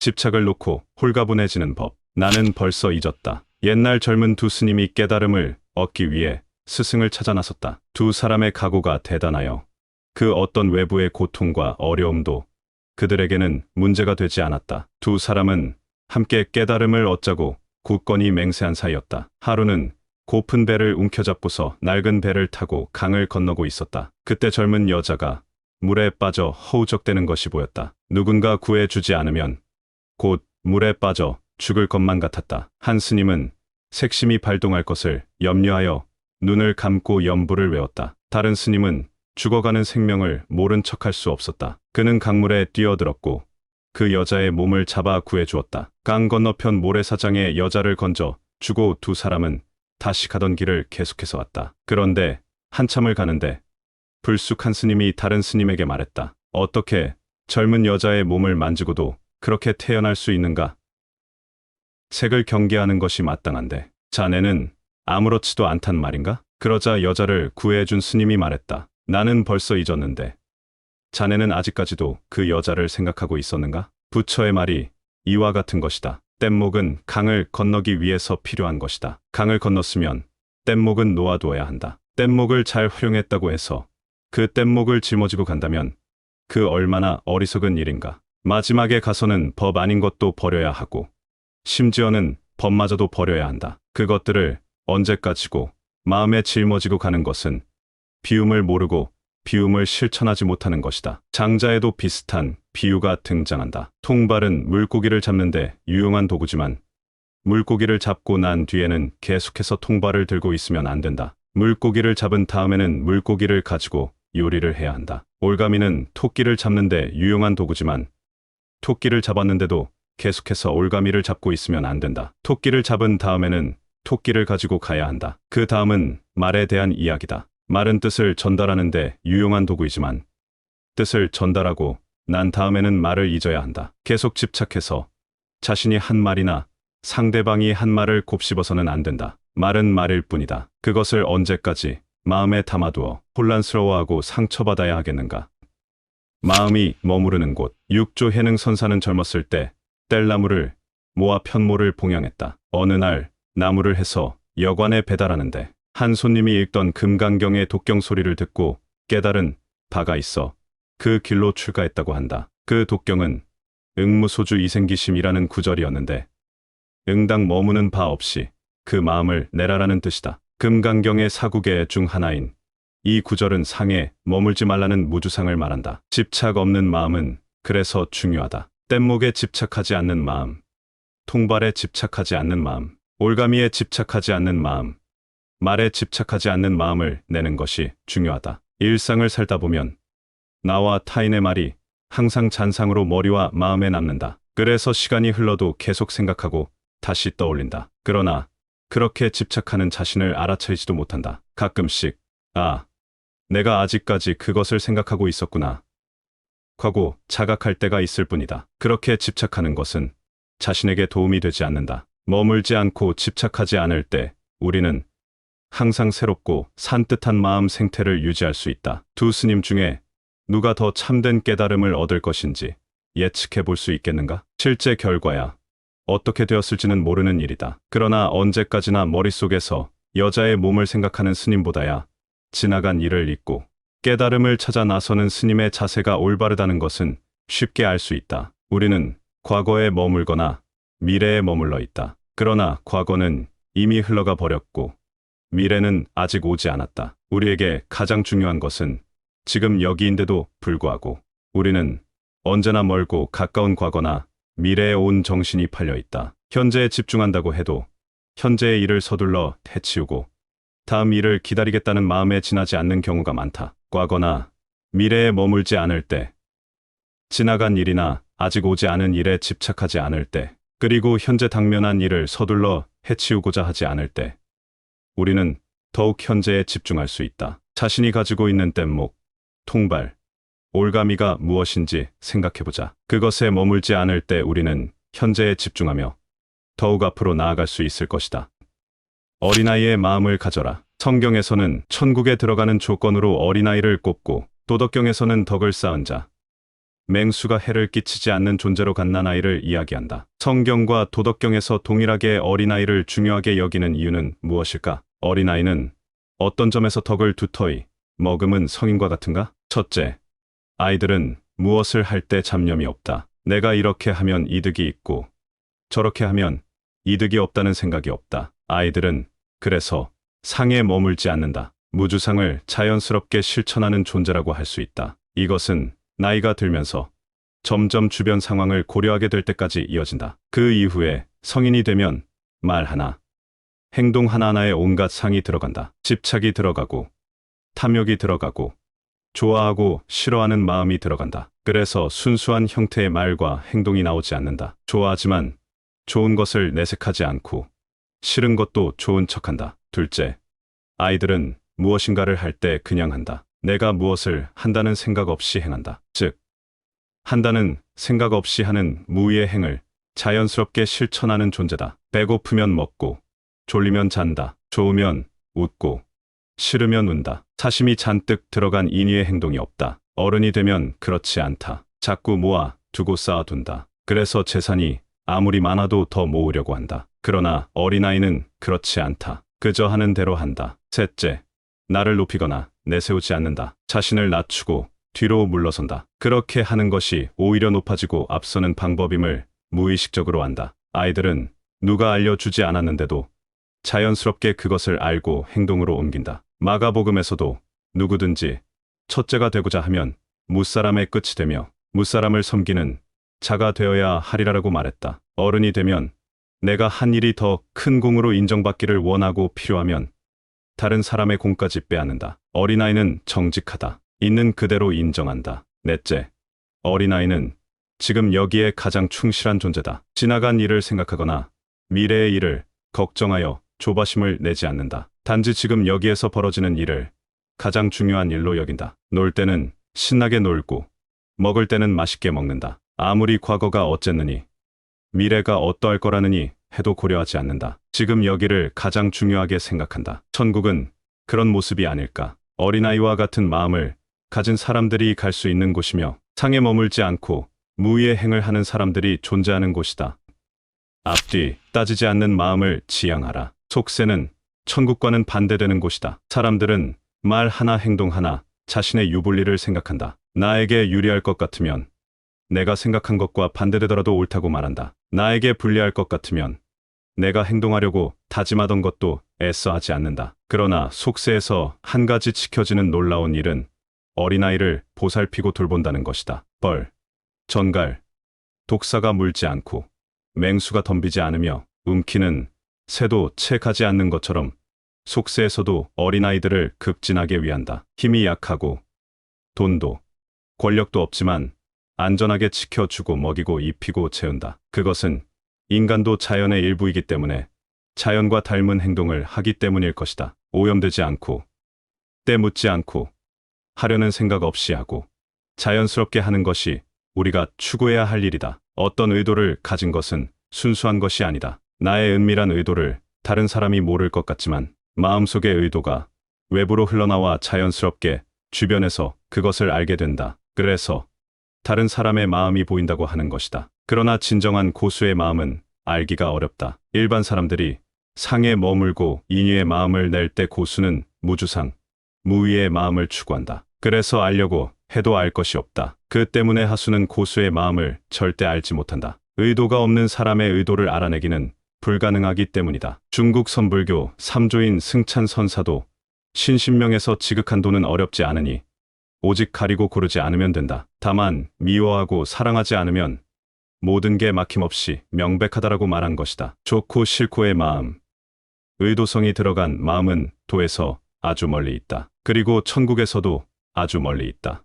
집착을 놓고 홀가분해지는 법. 나는 벌써 잊었다. 옛날 젊은 두 스님이 깨달음을 얻기 위해 스승을 찾아 나섰다. 두 사람의 각오가 대단하여 그 어떤 외부의 고통과 어려움도 그들에게는 문제가 되지 않았다. 두 사람은 함께 깨달음을 얻자고 굳건히 맹세한 사이였다. 하루는 고픈 배를 움켜잡고서 낡은 배를 타고 강을 건너고 있었다. 그때 젊은 여자가 물에 빠져 허우적대는 것이 보였다. 누군가 구해주지 않으면 곧 물에 빠져 죽을 것만 같았다. 한 스님은 색심히 발동할 것을 염려하여 눈을 감고 염불을 외웠다. 다른 스님은 죽어가는 생명을 모른 척할 수 없었다. 그는 강물에 뛰어들었고 그 여자의 몸을 잡아 구해주었다. 강 건너편 모래사장에 여자를 건져 주고 두 사람은 다시 가던 길을 계속해서 왔다. 그런데 한참을 가는데 불쑥 한 스님이 다른 스님에게 말했다. 어떻게 젊은 여자의 몸을 만지고도 그렇게 태어날 수 있는가? 색을 경계하는 것이 마땅한데 자네는 아무렇지도 않단 말인가? 그러자 여자를 구해준 스님이 말했다. 나는 벌써 잊었는데 자네는 아직까지도 그 여자를 생각하고 있었는가? 부처의 말이 이와 같은 것이다. 뗏목은 강을 건너기 위해서 필요한 것이다. 강을 건넜으면 뗏목은 놓아두어야 한다. 뗏목을 잘 활용했다고 해서 그 뗏목을 짊어지고 간다면 그 얼마나 어리석은 일인가. 마지막에 가서는 법 아닌 것도 버려야 하고 심지어는 법마저도 버려야 한다. 그것들을 언제까지고 마음에 짊어지고 가는 것은 비움을 모르고 비움을 실천하지 못하는 것이다. 장자에도 비슷한 비유가 등장한다. 통발은 물고기를 잡는데 유용한 도구지만 물고기를 잡고 난 뒤에는 계속해서 통발을 들고 있으면 안 된다. 물고기를 잡은 다음에는 물고기를 가지고 요리를 해야 한다. 올가미는 토끼를 잡는데 유용한 도구지만 토끼를 잡았는데도 계속해서 올가미를 잡고 있으면 안 된다. 토끼를 잡은 다음에는 토끼를 가지고 가야 한다. 그 다음은 말에 대한 이야기다. 말은 뜻을 전달하는데 유용한 도구이지만 뜻을 전달하고 난 다음에는 말을 잊어야 한다. 계속 집착해서 자신이 한 말이나 상대방이 한 말을 곱씹어서는 안 된다. 말은 말일 뿐이다. 그것을 언제까지 마음에 담아두어 혼란스러워하고 상처받아야 하겠는가. 마음이 머무르는 곳. 육조 해능 선사는 젊었을 때 뗄나무를 모아 편모를 봉양했다. 어느 날 나무를 해서 여관에 배달하는데 한 손님이 읽던 금강경의 독경 소리를 듣고 깨달은 바가 있어 그 길로 출가했다고 한다. 그 독경은 응무소주 이생기심이라는 구절이었는데 응당 머무는 바 없이 그 마음을 내라라는 뜻이다. 금강경의 사구계 중 하나인 이 구절은 상에 머물지 말라는 무주상을 말한다. 집착 없는 마음은 그래서 중요하다. 뗏목에 집착하지 않는 마음, 통발에 집착하지 않는 마음, 올가미에 집착하지 않는 마음, 말에 집착하지 않는 마음을 내는 것이 중요하다. 일상을 살다 보면 나와 타인의 말이 항상 잔상으로 머리와 마음에 남는다. 그래서 시간이 흘러도 계속 생각하고 다시 떠올린다. 그러나 그렇게 집착하는 자신을 알아차리지도 못한다. 가끔씩 내가 아직까지 그것을 생각하고 있었구나 하고 자각할 때가 있을 뿐이다. 그렇게 집착하는 것은 자신에게 도움이 되지 않는다. 머물지 않고 집착하지 않을 때 우리는 항상 새롭고 산뜻한 마음 생태를 유지할 수 있다. 두 스님 중에 누가 더 참된 깨달음을 얻을 것인지 예측해 볼 수 있겠는가? 실제 결과야 어떻게 되었을지는 모르는 일이다. 그러나 언제까지나 머릿속에서 여자의 몸을 생각하는 스님보다야 지나간 일을 잊고 깨달음을 찾아 나서는 스님의 자세가 올바르다는 것은 쉽게 알 수 있다. 우리는 과거에 머물거나 미래에 머물러 있다. 그러나 과거는 이미 흘러가 버렸고 미래는 아직 오지 않았다. 우리에게 가장 중요한 것은 지금 여기인데도 불구하고 우리는 언제나 멀고 가까운 과거나 미래에 온 정신이 팔려 있다. 현재에 집중한다고 해도 현재의 일을 서둘러 해치우고 다음 일을 기다리겠다는 마음에 지나지 않는 경우가 많다. 과거나 미래에 머물지 않을 때, 지나간 일이나 아직 오지 않은 일에 집착하지 않을 때, 그리고 현재 당면한 일을 서둘러 해치우고자 하지 않을 때 우리는 더욱 현재에 집중할 수 있다. 자신이 가지고 있는 뗏목, 통발, 올가미가 무엇인지 생각해보자. 그것에 머물지 않을 때 우리는 현재에 집중하며 더욱 앞으로 나아갈 수 있을 것이다. 어린아이의 마음을 가져라. 성경에서는 천국에 들어가는 조건으로 어린아이를 꼽고 도덕경에서는 덕을 쌓은 자, 맹수가 해를 끼치지 않는 존재로 갓난아이를 이야기한다. 성경과 도덕경에서 동일하게 어린아이를 중요하게 여기는 이유는 무엇일까? 어린아이는 어떤 점에서 덕을 두터이 머금은 성인과 같은가? 첫째, 아이들은 무엇을 할 때 잡념이 없다. 내가 이렇게 하면 이득이 있고 저렇게 하면 이득이 없다는 생각이 없다. 아이들은 그래서 상에 머물지 않는다. 무주상을 자연스럽게 실천하는 존재라고 할 수 있다. 이것은 나이가 들면서 점점 주변 상황을 고려하게 될 때까지 이어진다. 그 이후에 성인이 되면 말 하나, 행동 하나하나에 온갖 상이 들어간다. 집착이 들어가고, 탐욕이 들어가고, 좋아하고 싫어하는 마음이 들어간다. 그래서 순수한 형태의 말과 행동이 나오지 않는다. 좋아하지만 좋은 것을 내색하지 않고 싫은 것도 좋은 척한다. 둘째, 아이들은 무엇인가를 할 때 그냥 한다. 내가 무엇을 한다는 생각 없이 행한다. 즉, 한다는 생각 없이 하는 무의의 행을 자연스럽게 실천하는 존재다. 배고프면 먹고, 졸리면 잔다. 좋으면 웃고, 싫으면 운다. 사심이 잔뜩 들어간 인위의 행동이 없다. 어른이 되면 그렇지 않다. 자꾸 모아 두고 쌓아둔다. 그래서 재산이 아무리 많아도 더 모으려고 한다. 그러나 어린아이는 그렇지 않다. 그저 하는 대로 한다. 셋째, 나를 높이거나 내세우지 않는다. 자신을 낮추고 뒤로 물러선다. 그렇게 하는 것이 오히려 높아지고 앞서는 방법임을 무의식적으로 안다. 아이들은 누가 알려주지 않았는데도 자연스럽게 그것을 알고 행동으로 옮긴다. 마가복음에서도 누구든지 첫째가 되고자 하면 무사람의 끝이 되며 무사람을 섬기는 자가 되어야 하리라고 말했다. 어른이 되면 내가 한 일이 더 큰 공으로 인정받기를 원하고 필요하면 다른 사람의 공까지 빼앗는다. 어린아이는 정직하다. 있는 그대로 인정한다. 넷째, 어린아이는 지금 여기에 가장 충실한 존재다. 지나간 일을 생각하거나 미래의 일을 걱정하여 조바심을 내지 않는다. 단지 지금 여기에서 벌어지는 일을 가장 중요한 일로 여긴다. 놀 때는 신나게 놀고 먹을 때는 맛있게 먹는다. 아무리 과거가 어쨌느니 미래가 어떠할 거라느니 해도 고려하지 않는다. 지금 여기를 가장 중요하게 생각한다. 천국은 그런 모습이 아닐까. 어린아이와 같은 마음을 가진 사람들이 갈 수 있는 곳이며 상에 머물지 않고 무의의 행을 하는 사람들이 존재하는 곳이다. 앞뒤 따지지 않는 마음을 지향하라. 속세는 천국과는 반대되는 곳이다. 사람들은 말 하나 행동 하나 자신의 유불리를 생각한다. 나에게 유리할 것 같으면 내가 생각한 것과 반대되더라도 옳다고 말한다. 나에게 불리할 것 같으면 내가 행동하려고 다짐하던 것도 애써 하지 않는다. 그러나 속세에서 한 가지 지켜지는 놀라운 일은 어린아이를 보살피고 돌본다는 것이다. 벌, 전갈, 독사가 물지 않고 맹수가 덤비지 않으며 움키는 새도 채 가지 않는 것처럼 속세에서도 어린아이들을 급진하게 위한다. 힘이 약하고 돈도 권력도 없지만 안전하게 지켜주고 먹이고 입히고 재운다. 그것은 인간도 자연의 일부이기 때문에 자연과 닮은 행동을 하기 때문일 것이다. 오염되지 않고 때 묻지 않고 하려는 생각 없이 하고 자연스럽게 하는 것이 우리가 추구해야 할 일이다. 어떤 의도를 가진 것은 순수한 것이 아니다. 나의 은밀한 의도를 다른 사람이 모를 것 같지만 마음속의 의도가 외부로 흘러나와 자연스럽게 주변에서 그것을 알게 된다. 그래서 다른 사람의 마음이 보인다고 하는 것이다. 그러나 진정한 고수의 마음은 알기가 어렵다. 일반 사람들이 상에 머물고 인위의 마음을 낼 때 고수는 무주상, 무위의 마음을 추구한다. 그래서 알려고 해도 알 것이 없다. 그 때문에 하수는 고수의 마음을 절대 알지 못한다. 의도가 없는 사람의 의도를 알아내기는 불가능하기 때문이다. 중국 선불교 3조인 승찬 선사도 신신명에서 지극한 도는 어렵지 않으니 오직 가리고 고르지 않으면 된다. 다만 미워하고 사랑하지 않으면 모든 게 막힘없이 명백하다라고 말한 것이다. 좋고 싫고의 마음, 의도성이 들어간 마음은 도에서 아주 멀리 있다. 그리고 천국에서도 아주 멀리 있다.